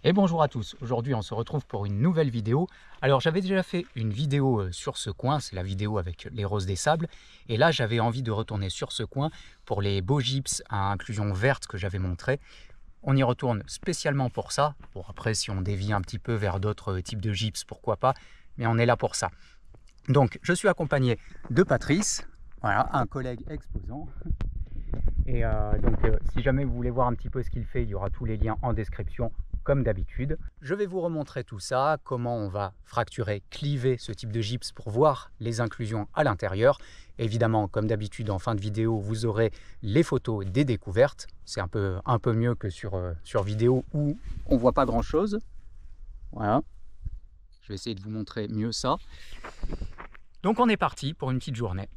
Et bonjour à tous, aujourd'hui on se retrouve pour une nouvelle vidéo. Alors j'avais déjà fait une vidéo sur ce coin, c'est la vidéo avec les roses des sables. Et là j'avais envie de retourner sur ce coin pour les beaux gypses à inclusion verte que j'avais montré. On y retourne spécialement pour ça. Bon après si on dévie un petit peu vers d'autres types de gypses, pourquoi pas, mais on est là pour ça. Donc je suis accompagné de Patrice, voilà, un collègue exposant. Et si jamais vous voulez voir un petit peu ce qu'il fait, il y aura tous les liens en description comme d'habitude. Je vais vous remontrer tout ça, comment on va fracturer, cliver ce type de gypse pour voir les inclusions à l'intérieur. Évidemment, comme d'habitude, en fin de vidéo, vous aurez les photos des découvertes. C'est un peu mieux que sur vidéo où on voit pas grand chose. Voilà. Je vais essayer de vous montrer mieux ça. Donc on est parti pour une petite journée.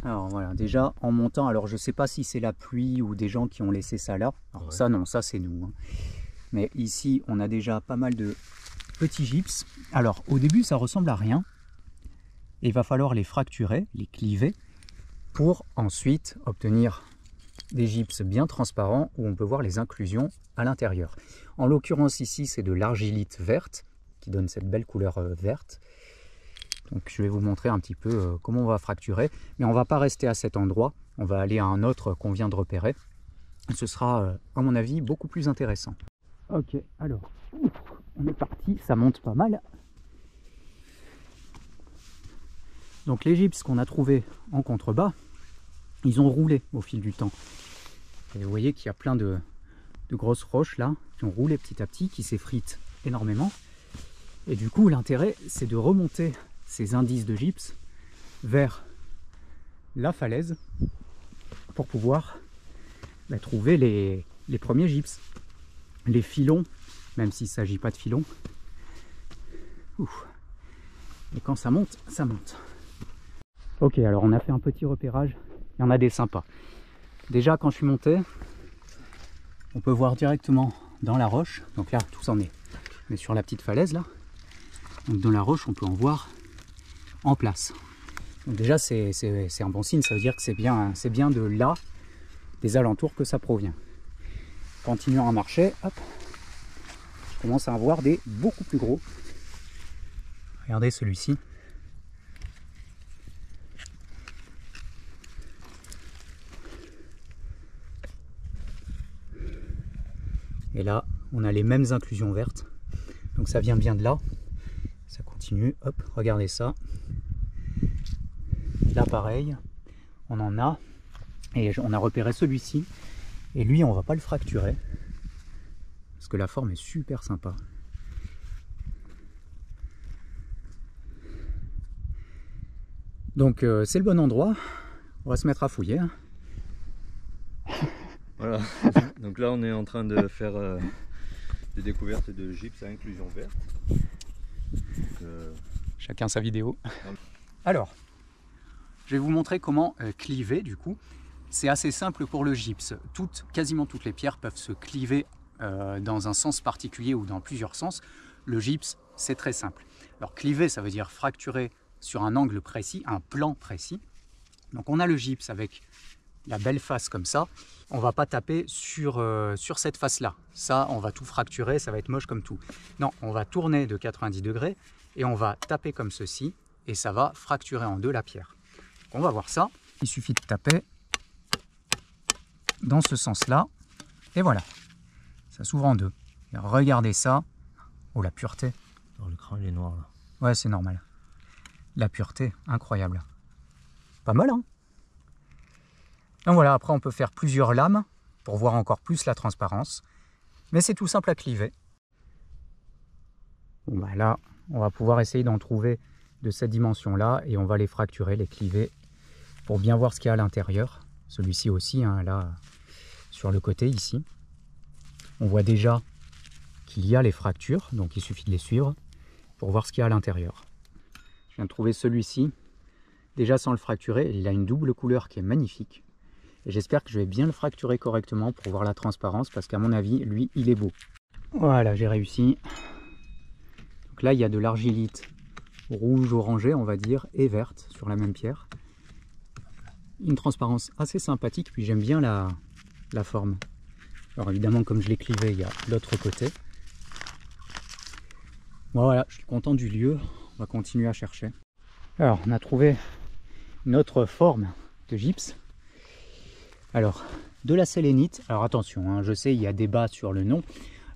Alors voilà, déjà en montant, alors je sais pas si c'est la pluie ou des gens qui ont laissé ça là. Alors ouais. Ça non, ça c'est nous. Hein. Mais ici, on a déjà pas mal de petits gypses. Alors, au début, ça ressemble à rien. Et il va falloir les fracturer, les cliver, pour ensuite obtenir des gypses bien transparents où on peut voir les inclusions à l'intérieur. En l'occurrence, ici, c'est de l'argilite verte qui donne cette belle couleur verte. Donc, je vais vous montrer un petit peu comment on va fracturer. Mais on ne va pas rester à cet endroit. On va aller à un autre qu'on vient de repérer. Ce sera, à mon avis, beaucoup plus intéressant. Ok, alors, on est parti, ça monte pas mal. Donc les gypses qu'on a trouvés en contrebas, ils ont roulé au fil du temps. Et vous voyez qu'il y a plein de grosses roches là, qui ont roulé petit à petit, qui s'effritent énormément. Et du coup, l'intérêt, c'est de remonter ces indices de gypse vers la falaise pour pouvoir trouver les premiers gypses. Les filons, même s'il ne s'agit pas de filons. Ouf. Et quand ça monte, ça monte. Ok, alors on a fait un petit repérage. Il y en a des sympas. Déjà, quand je suis monté, on peut voir directement dans la roche. Donc là, tout s'en est. Mais sur la petite falaise, là. Donc dans la roche, on peut en voir en place. Donc déjà, c'est un bon signe. Ça veut dire que c'est bien de là, des alentours, que ça provient. Continuons à marcher, hop, je commence à en voir des beaucoup plus gros. Regardez celui-ci. Et là, on a les mêmes inclusions vertes. Donc ça vient bien de là. Ça continue, hop, regardez ça. Là pareil, on en a. Et on a repéré celui-ci. Et lui, on va pas le fracturer, parce que la forme est super sympa. Donc c'est le bon endroit, on va se mettre à fouiller. Voilà, donc là on est en train de faire des découvertes de gypse à inclusion verte. Chacun sa vidéo. Alors, je vais vous montrer comment cliver du coup. C'est assez simple pour le gypse. Quasiment toutes les pierres peuvent se cliver dans un sens particulier ou dans plusieurs sens. Le gypse, c'est très simple. Alors cliver, ça veut dire fracturer sur un angle précis, un plan précis. Donc on a le gypse avec la belle face comme ça. On ne va pas taper sur cette face-là. Ça, on va tout fracturer, ça va être moche comme tout. Non, on va tourner de 90 degrés et on va taper comme ceci et ça va fracturer en deux la pierre. Donc, on va voir ça. Il suffit de taper dans ce sens-là, et voilà, ça s'ouvre en deux. Et regardez ça, oh la pureté. Oh, l'écran il est noir là. Ouais, c'est normal. La pureté, incroyable. Pas mal, hein? Donc voilà, après on peut faire plusieurs lames pour voir encore plus la transparence, mais c'est tout simple à cliver. Bon bah là, on va pouvoir essayer d'en trouver de cette dimension-là, et on va les fracturer, les cliver, pour bien voir ce qu'il y a à l'intérieur. Celui-ci aussi, hein, là, sur le côté ici. On voit déjà qu'il y a les fractures, donc il suffit de les suivre pour voir ce qu'il y a à l'intérieur. Je viens de trouver celui-ci, déjà sans le fracturer, il a une double couleur qui est magnifique. Et j'espère que je vais bien le fracturer correctement pour voir la transparence, parce qu'à mon avis, lui, il est beau. Voilà, j'ai réussi. Donc là, il y a de l'argilite rouge-orangé, on va dire, et verte sur la même pierre. Une transparence assez sympathique, puis j'aime bien la forme. Alors évidemment, comme je l'ai clivé, il y a l'autre côté. Voilà, je suis content du lieu. On va continuer à chercher. Alors, on a trouvé notre forme de gypse. Alors, de la sélénite. Alors attention, hein, je sais, il y a débat sur le nom.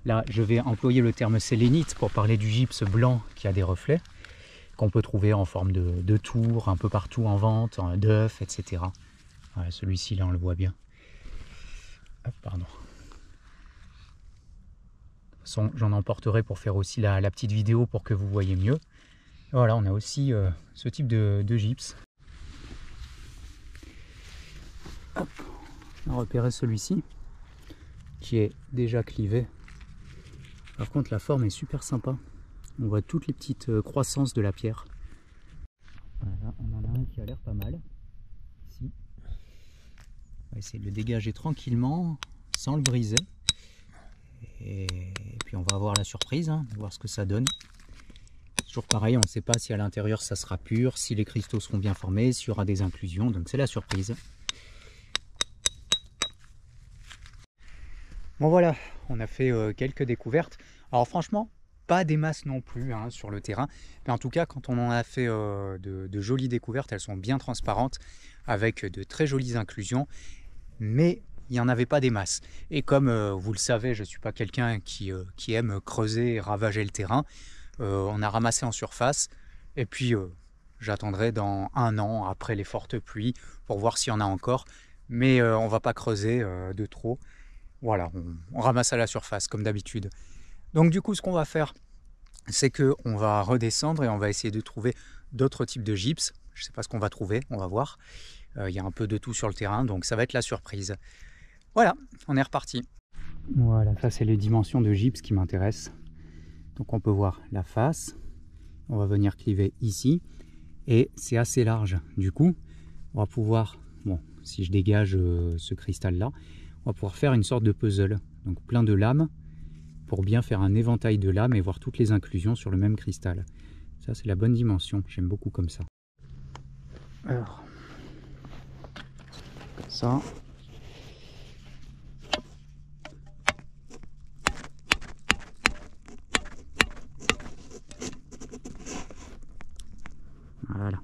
Là, je vais employer le terme sélénite pour parler du gypse blanc qui a des reflets, qu'on peut trouver en forme de tour, un peu partout en vente, d'œufs, etc. Voilà, celui-ci, là, on le voit bien. Hop, pardon. De toute façon, j'en emporterai pour faire aussi la petite vidéo pour que vous voyez mieux. Voilà, on a aussi ce type de gypse. Hop, on a repéré celui-ci, qui est déjà clivé. Par contre, la forme est super sympa. On voit toutes les petites croissances de la pierre. Voilà, on en a un qui a l'air pas mal. Ici. On va essayer de le dégager tranquillement, sans le briser. Et puis on va avoir la surprise, hein, de voir ce que ça donne. Toujours pareil, on ne sait pas si à l'intérieur ça sera pur, si les cristaux seront bien formés, s'il y aura des inclusions, donc c'est la surprise. Bon voilà, on a fait quelques découvertes. Alors franchement, pas des masses non plus hein, sur le terrain. Mais en tout cas, quand on en a fait de jolies découvertes, elles sont bien transparentes, avec de très jolies inclusions. Mais il n'y en avait pas des masses. Et comme vous le savez, je ne suis pas quelqu'un qui aime creuser et ravager le terrain. On a ramassé en surface. Et puis, j'attendrai dans 1 an, après les fortes pluies, pour voir s'il y en a encore. Mais on ne va pas creuser de trop. Voilà, on ramasse à la surface comme d'habitude. Donc du coup, ce qu'on va faire, c'est qu'on va redescendre et on va essayer de trouver d'autres types de gypse. Je ne sais pas ce qu'on va trouver, on va voir. Il y a un peu de tout sur le terrain, donc ça va être la surprise. Voilà, on est reparti. Voilà, ça c'est les dimensions de gypse qui m'intéressent. Donc on peut voir la face. On va venir cliver ici. Et c'est assez large. Du coup, on va pouvoir, bon, si je dégage ce cristal-là, on va pouvoir faire une sorte de puzzle, donc plein de lames, pour bien faire un éventail de lames et voir toutes les inclusions sur le même cristal. Ça, c'est la bonne dimension, j'aime beaucoup comme ça. Alors, comme ça. Voilà.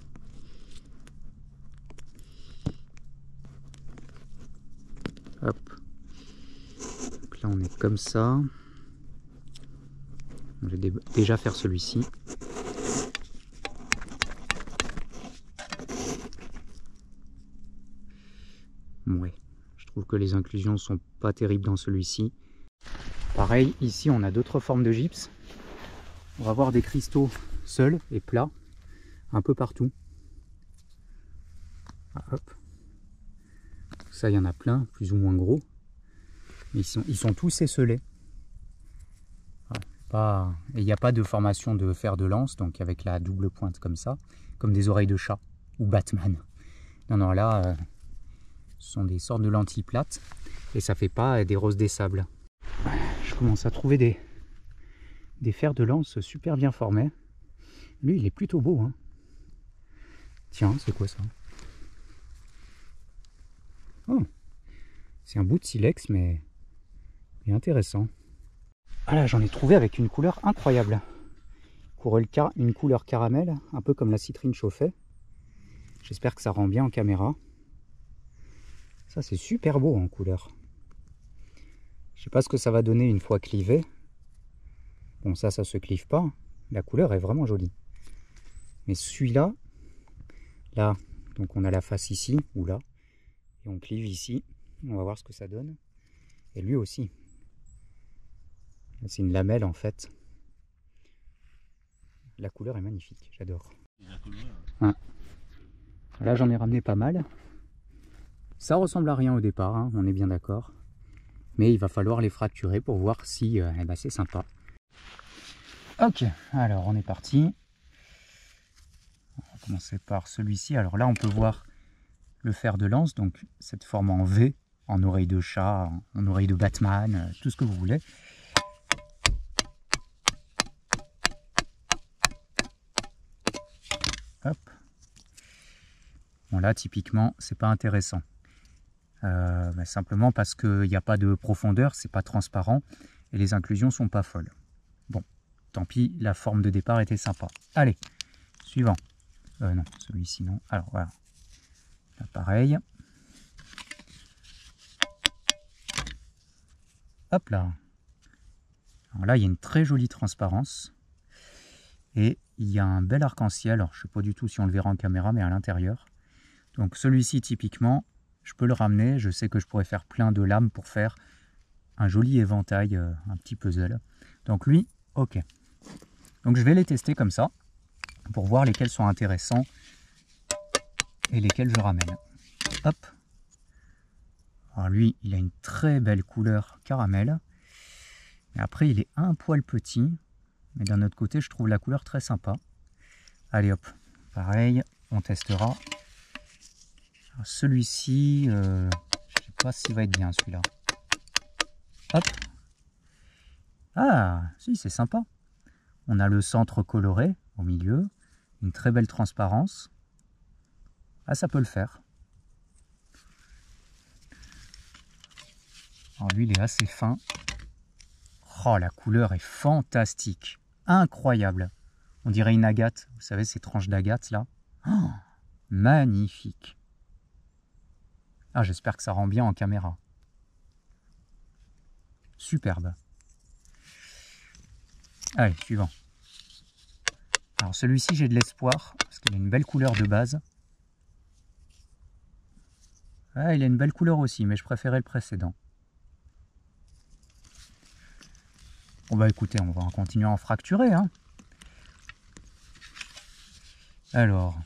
Hop. Donc là, on est comme ça. Je vais déjà faire celui-ci. Ouais, je trouve que les inclusions sont pas terribles dans celui-ci. Pareil, ici on a d'autres formes de gypse. On va voir des cristaux seuls et plats, un peu partout. Ah, hop. Ça, il y en a plein, plus ou moins gros. Mais ils sont tous esselés. Il n'y a pas de formation de fer de lance, donc avec la double pointe comme ça, comme des oreilles de chat ou Batman. Non, non, là, ce sont des sortes de lentilles plates et ça fait pas des roses des sables. Je commence à trouver des fers de lance super bien formés. Lui, il est plutôt beau, hein. Tiens, c'est quoi ça? Oh, c'est un bout de silex, mais intéressant. Ah là, j'en ai trouvé avec une couleur incroyable. Une couleur caramel, un peu comme la citrine chauffée. J'espère que ça rend bien en caméra. Ça, c'est super beau en couleur. Je sais pas ce que ça va donner une fois clivé. Bon, ça se clive pas. La couleur est vraiment jolie. Mais celui-là, là, donc on a la face ici, ou là, et on clive ici. On va voir ce que ça donne. Et lui aussi. C'est une lamelle en fait. La couleur est magnifique, j'adore. Ouais. Là j'en ai ramené pas mal. Ça ressemble à rien au départ, hein, on est bien d'accord. Mais il va falloir les fracturer pour voir si c'est sympa. Ok, alors on est parti. On va commencer par celui-ci. Alors là on peut voir le fer de lance, donc cette forme en V, en oreille de chat, en oreille de Batman, tout ce que vous voulez. Hop. Bon là typiquement c'est pas intéressant. Simplement parce qu'il n'y a pas de profondeur, c'est pas transparent et les inclusions sont pas folles. Bon, tant pis, la forme de départ était sympa. Allez, suivant. Non, celui-ci non. Alors voilà. Là, pareil. Hop là. Alors là, il y a une très jolie transparence. Et il y a un bel arc-en-ciel. Alors, je ne sais pas du tout si on le verra en caméra, mais à l'intérieur. Donc celui-ci, typiquement, je peux le ramener. Je sais que je pourrais faire plein de lames pour faire un joli éventail, un petit puzzle. Donc lui, ok. Donc je vais les tester comme ça, pour voir lesquels sont intéressants et lesquels je ramène. Hop. Alors lui, il a une très belle couleur caramel. Et après, il est un poil petit. Mais d'un autre côté, je trouve la couleur très sympa. Allez hop, pareil, on testera. Celui-ci, je ne sais pas s'il va être bien celui-là. Hop. Ah, si, c'est sympa. On a le centre coloré au milieu, une très belle transparence. Ah, ça peut le faire. Alors lui, il est assez fin. Oh, la couleur est fantastique. Incroyable. On dirait une agate. Vous savez, ces tranches d'agate là. Oh, magnifique. Ah, j'espère que ça rend bien en caméra. Superbe. Allez, suivant. Alors celui-ci, j'ai de l'espoir, parce qu'il a une belle couleur de base. Ah, il a une belle couleur aussi, mais je préférais le précédent. Bon bah écoutez, on va continuer à en fracturer. Hein. Alors,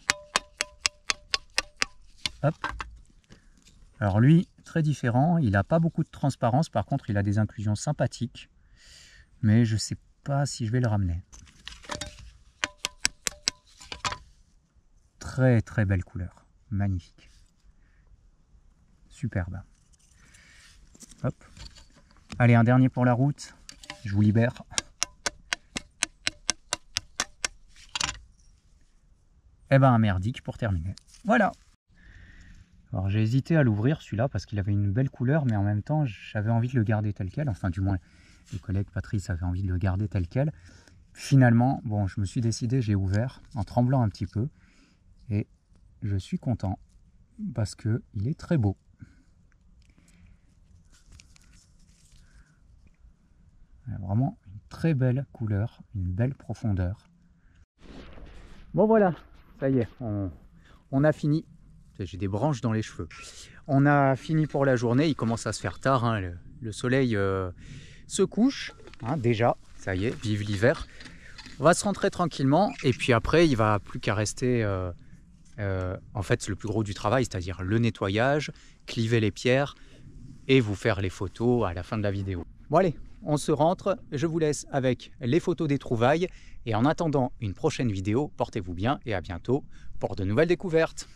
hop. Alors lui, très différent, il n'a pas beaucoup de transparence, par contre il a des inclusions sympathiques, mais je ne sais pas si je vais le ramener. Très très belle couleur, magnifique. Superbe. Hop. Allez, un dernier pour la route, je vous libère. Et ben un merdique pour terminer. Voilà. Alors j'ai hésité à l'ouvrir celui-là parce qu'il avait une belle couleur, mais en même temps j'avais envie de le garder tel quel. Enfin du moins le collègue Patrice avait envie de le garder tel quel. Finalement, bon, je me suis décidé, j'ai ouvert en tremblant un petit peu. Et je suis content parce qu'il est très beau. Il a vraiment une très belle couleur, une belle profondeur. Bon voilà, ça y est, on a fini. J'ai des branches dans les cheveux. On a fini pour la journée, il commence à se faire tard, hein. Le soleil se couche, hein, déjà, ça y est, vive l'hiver. On va se rentrer tranquillement et puis après il va plus qu'à rester en fait le plus gros du travail, c'est-à-dire le nettoyage, cliver les pierres et vous faire les photos à la fin de la vidéo. Bon allez, on se rentre, je vous laisse avec les photos des trouvailles et en attendant une prochaine vidéo, portez-vous bien et à bientôt pour de nouvelles découvertes.